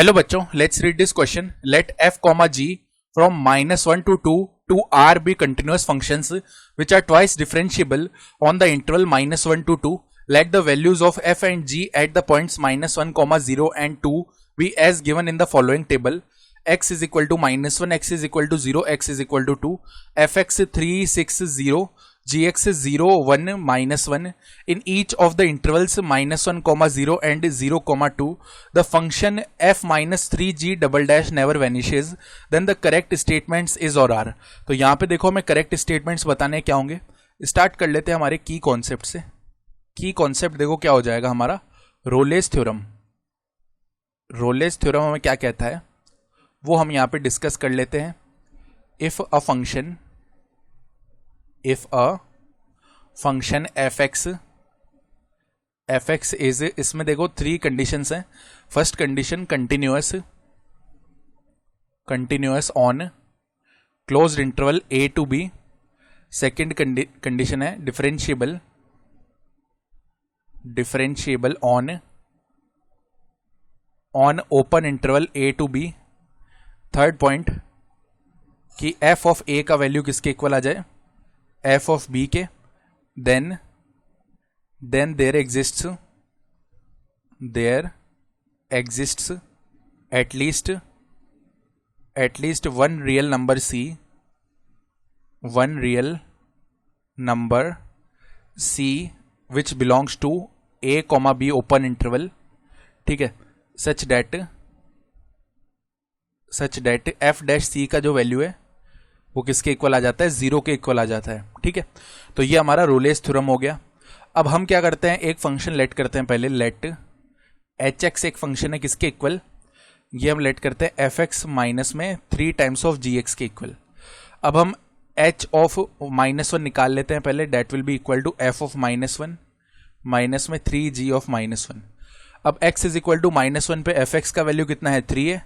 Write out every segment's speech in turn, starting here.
Hello बच्चों, let's read this question. Let f comma g from -1 to 2 to r be continuous functions which are twice differentiable on the interval -1 to 2. Let the values of f and g at the points -1, 0 and 2 be as given in the following table. X is equal to -1, x is equal to 0, x is equal to 2, fx 3, 6, 0, gx 0, 1, -1. In each of the intervals -1, 0 and 0, 2, the function f minus 3g double dash never vanishes. Then the correct statements is or are. तो यहाँ पे देखो हमें correct statements बताने क्या होंगे. Start कर लेते हैं हमारे की कॉन्सेप्ट से. की कॉन्सेप्ट देखो क्या हो जाएगा हमारा. Rolle's theorem. रोलेस थ्योरम हमें क्या कहता है वो हम यहाँ पे डिस्कस कर लेते हैं. If a function F X is, इसमें देखो 3 कंडीशंस हैं. First condition continuous on closed interval A to B. Second condition है differentiable on open interval A to B. Third point कि एफ ऑफ ए का value किसके equal आ जाए, F of B के. Then there exists at least one real number C which belongs to A comma B open interval. ठीक है. Such date F dash C का जो वैल्यू है वो किसके इक्वल आ जाता है, 0 के इक्वल आ जाता है. ठीक है. तो ये हमारा रोलेस थ्योरम हो गया. अब हम क्या करते हैं, एक फंक्शन लेट करते हैं पहले. लेट एच एक्स एक फंक्शन है किसके इक्वल, ये हम लेट करते हैं एफ एक्स माइनस में 3 टाइम्स ऑफ जी एक्स के इक्वल. अब हम एच ऑफ -1 निकाल लेते हैं पहले. That will be equal to F of -1 minus में 3 जी ऑफ -1. अब x इज इक्वल टू -1 पे एफ एक्स का वैल्यू कितना है, 3 है.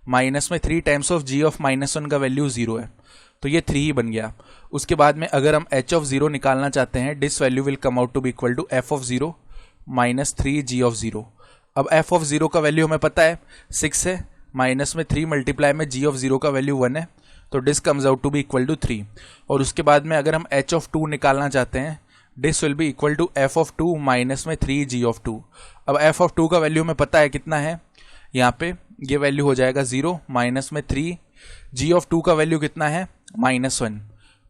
माइनस में 3 टाइम्स ऑफ जी ऑफ -1 का वैल्यू 0 है, तो ये 3 ही बन गया. उसके बाद में अगर हम h ऑफ 0 निकालना चाहते हैं, this value will come out to be equal to F of 0 minus 3 G of 0. अब एफ ऑफ 0 का वैल्यू हमें पता है 6 है, माइनस में 3 मल्टीप्लाई में जी ऑफ 0 का वैल्यू 1 है, तो this comes out to be equal to 3. और उसके बाद में अगर हम h ऑफ 2 निकालना चाहते हैं, this will be equal to F of 2 minus में 3 जी ऑफ 2. अब एफ ऑफ 2 का वैल्यू हमें पता है कितना है, यहाँ पे ये वैल्यू हो जाएगा 0 माइनस में 3. जी ऑफ 2 का वैल्यू कितना है, -1,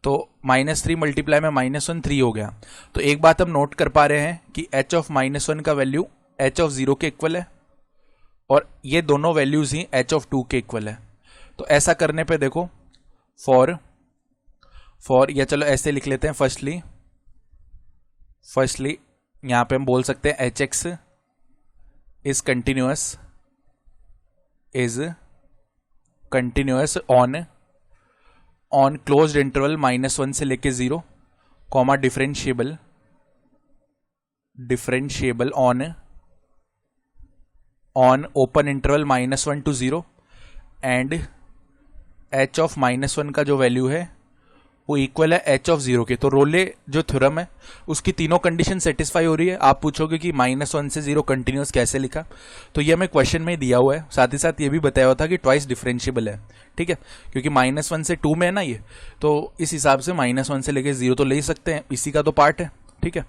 तो -3 मल्टीप्लाई में -1 3 हो गया. तो एक बात हम नोट कर पा रहे हैं कि h ऑफ -1 का वैल्यू h ऑफ 0 के इक्वल है और ये दोनों वैल्यूज ही h ऑफ 2 के इक्वल है. तो ऐसा करने पे देखो फॉर या चलो ऐसे लिख लेते हैं. फर्स्टली यहां पे हम बोल सकते हैं H x is continuous on closed interval -1 से लेके 0, comma differentiable on open interval -1 to 0 and h of -1 का जो वैल्यू है वो इक्वल है h ऑफ 0 के. तो रोले जो थ्योरम है उसकी तीनों कंडीशन सेटिस्फाई हो रही है. आप पूछोगे कि -1 से 0 कंटिन्यूअस कैसे लिखा, तो ये हमें क्वेश्चन में दिया हुआ है. साथ ही साथ ये भी बताया हुआ था कि ट्वाइस डिफरेंशिएबल है. ठीक है, क्योंकि -1 से 2 में है ना ये, तो इस हिसाब से -1 से लेके 0 तो ले ही सकते हैं, इसी का तो पार्ट है. ठीक है.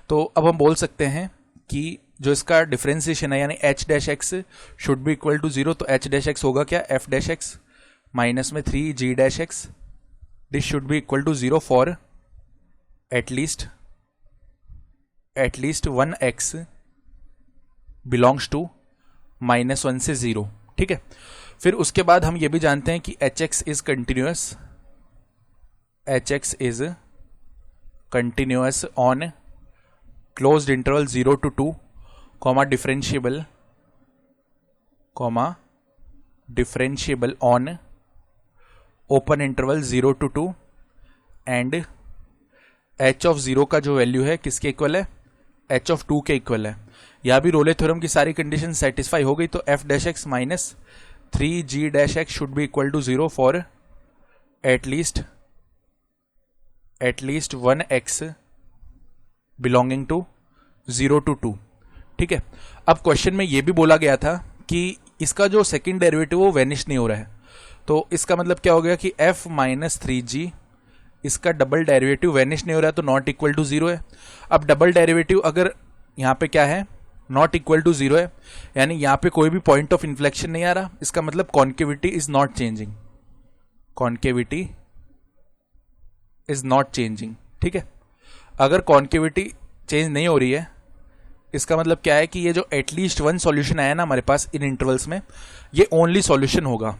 तो अब हम बोल सकते हैं कि जो इसका डिफरेंशिएशन है यानी h dash X should be equal to 0, तो h डैश एक्स होगा क्या, f डैश एक्स माइनस में 3 g dash x. This should be equal to 0 for at least 1 x belongs to -1 से 0. ठीक है. फिर उसके बाद हम ये भी जानते हैं कि H x is continuous on closed interval 0 to 2, comma differentiable on open interval 0 to 2 and h of 0 का जो वैल्यू है किसके इक्वल है, h ऑफ 2 के इक्वल है. यहां भी रोले थ्योरम की सारी कंडीशन सेटिस्फाई हो गई, तो f dash X minus 3 g dash X should be equal to 0 for at least 1 x belonging to 0 to 2. ठीक है. अब क्वेश्चन में यह भी बोला गया था कि इसका जो सेकंड डेरिवेटिव वो वैनिश नहीं हो रहा है, तो इसका मतलब क्या हो गया कि f माइनस 3g इसका डबल डेरिवेटिव वैनिश नहीं हो रहा है, तो नॉट इक्वल टू 0 है। अब डबल डेरिवेटिव अगर यहाँ पे क्या है, नॉट इक्वल टू 0 है, यानी यहाँ पे कोई भी पॉइंट ऑफ इन्फ्लेक्शन नहीं आ रहा, इसका मतलब concavity is not changing, concavity is not changing. ठीक है, अगर कॉन्केविटी चेंज नहीं हो रही है, इसका मतलब क्या है कि ये जो एटलीस्ट वन सॉल्यूशन आया ना हमारे पास इन इंटरवल्स में, ये ओनली सॉल्यूशन होगा,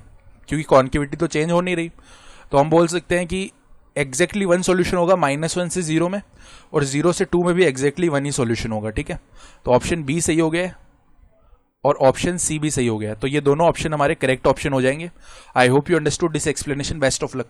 क्योंकि कॉन्केविटी तो चेंज हो नहीं रही। तो हम बोल सकते हैं कि एग्जैक्टली वन सॉल्यूशन होगा -1 से 0 में, और 0 से 2 में भी एग्जैक्टली वन ही सॉल्यूशन होगा। ठीक है, तो ऑप्शन बी सही हो गया है और ऑप्शन सी भी सही हो गया, तो ये दोनों ऑप्शन हमारे करेक्ट ऑप्शन हो जाएंगे। I hope you understood this explanation. Best of luck.